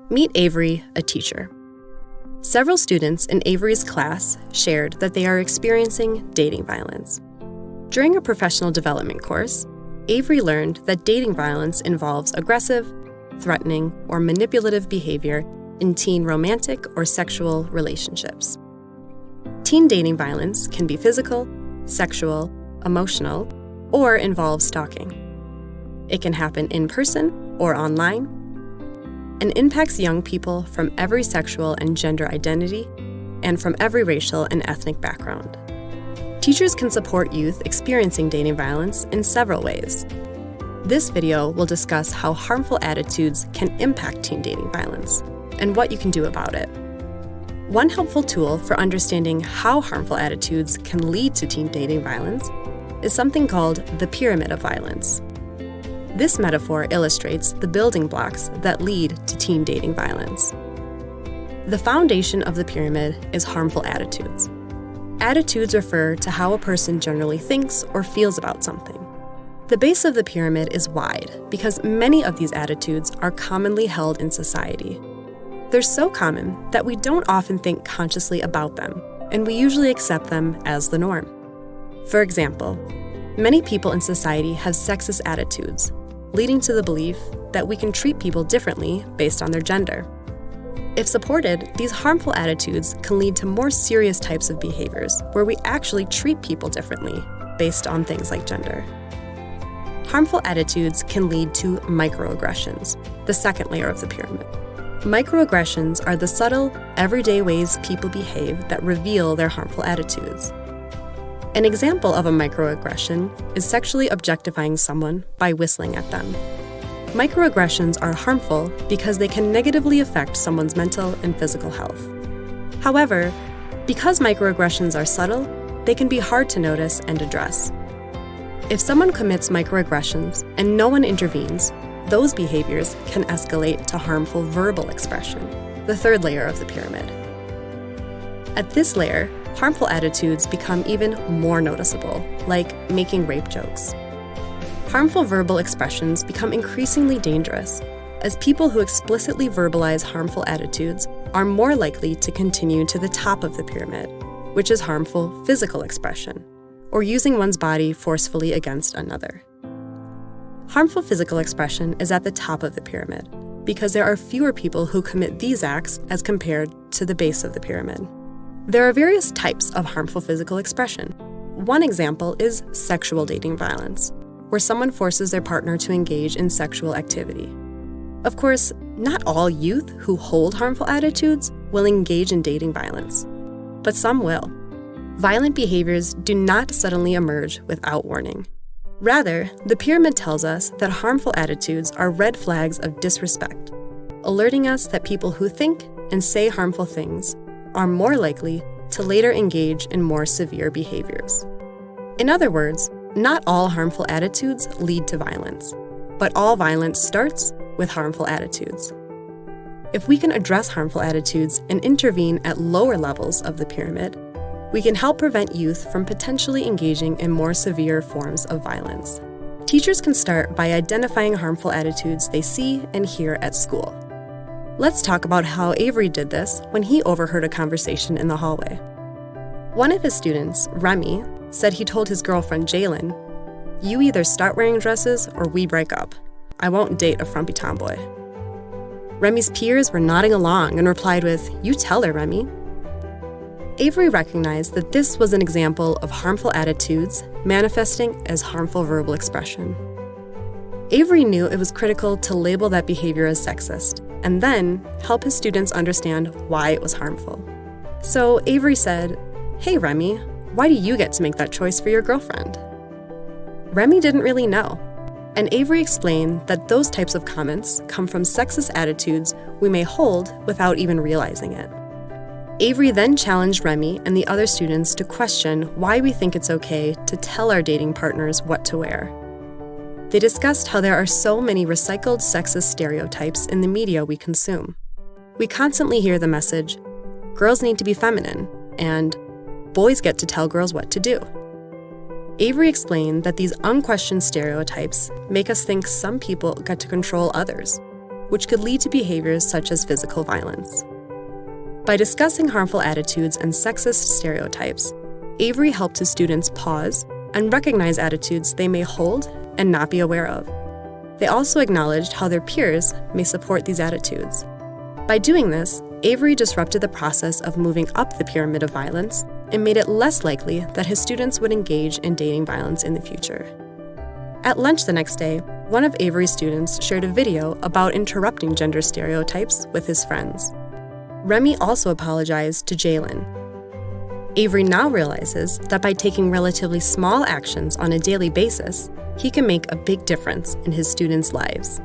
Meet Avery, a teacher. Several students in Avery's class shared that they are experiencing dating violence. During a professional development course, Avery learned that dating violence involves aggressive, threatening, or manipulative behavior in teen romantic or sexual relationships. Teen dating violence can be physical, sexual, emotional, or involve stalking. It can happen in person or online, and impacts young people from every sexual and gender identity and from every racial and ethnic background. Teachers can support youth experiencing dating violence in several ways. This video will discuss how harmful attitudes can impact teen dating violence and what you can do about it. One helpful tool for understanding how harmful attitudes can lead to teen dating violence is something called the pyramid of violence. This metaphor illustrates the building blocks that lead to teen dating violence. The foundation of the pyramid is harmful attitudes. Attitudes refer to how a person generally thinks or feels about something. The base of the pyramid is wide because many of these attitudes are commonly held in society. They're so common that we don't often think consciously about them, and we usually accept them as the norm. For example, many people in society have sexist attitudes, leading to the belief that we can treat people differently based on their gender. If supported, these harmful attitudes can lead to more serious types of behaviors where we actually treat people differently based on things like gender. Harmful attitudes can lead to microaggressions, the second layer of the pyramid. Microaggressions are the subtle, everyday ways people behave that reveal their harmful attitudes. An example of a microaggression is sexually objectifying someone by whistling at them. Microaggressions are harmful because they can negatively affect someone's mental and physical health. However, because microaggressions are subtle, they can be hard to notice and address. If someone commits microaggressions and no one intervenes, those behaviors can escalate to harmful verbal expression, the third layer of the pyramid. At this layer, harmful attitudes become even more noticeable, like making rape jokes. Harmful verbal expressions become increasingly dangerous, as people who explicitly verbalize harmful attitudes are more likely to continue to the top of the pyramid, which is harmful physical expression, or using one's body forcefully against another. Harmful physical expression is at the top of the pyramid because there are fewer people who commit these acts as compared to the base of the pyramid. There are various types of harmful physical expression. One example is sexual dating violence, where someone forces their partner to engage in sexual activity. Of course, not all youth who hold harmful attitudes will engage in dating violence, but some will. Violent behaviors do not suddenly emerge without warning. Rather, the pyramid tells us that harmful attitudes are red flags of disrespect, alerting us that people who think and say harmful things are more likely to later engage in more severe behaviors. In other words, not all harmful attitudes lead to violence, but all violence starts with harmful attitudes. If we can address harmful attitudes and intervene at lower levels of the pyramid, we can help prevent youth from potentially engaging in more severe forms of violence. Teachers can start by identifying harmful attitudes they see and hear at school. Let's talk about how Avery did this when he overheard a conversation in the hallway. One of his students, Remy, said he told his girlfriend, Jalen, "You either start wearing dresses or we break up. I won't date a frumpy tomboy." Remy's peers were nodding along and replied with, "You tell her, Remy." Avery recognized that this was an example of harmful attitudes manifesting as harmful verbal expression. Avery knew it was critical to label that behavior as sexist, and then help his students understand why it was harmful. So Avery said, "Hey Remy, why do you get to make that choice for your girlfriend?" Remy didn't really know, and Avery explained that those types of comments come from sexist attitudes we may hold without even realizing it. Avery then challenged Remy and the other students to question why we think it's okay to tell our dating partners what to wear. They discussed how there are so many recycled sexist stereotypes in the media we consume. We constantly hear the message, "Girls need to be feminine," and "Boys get to tell girls what to do." Avery explained that these unquestioned stereotypes make us think some people get to control others, which could lead to behaviors such as physical violence. By discussing harmful attitudes and sexist stereotypes, Avery helped his students pause and recognize attitudes they may hold and not be aware of. They also acknowledged how their peers may support these attitudes. By doing this, Avery disrupted the process of moving up the pyramid of violence and made it less likely that his students would engage in dating violence in the future. At lunch the next day, one of Avery's students shared a video about interrupting gender stereotypes with his friends. Remy also apologized to Jalen. Avery now realizes that by taking relatively small actions on a daily basis, he can make a big difference in his students' lives.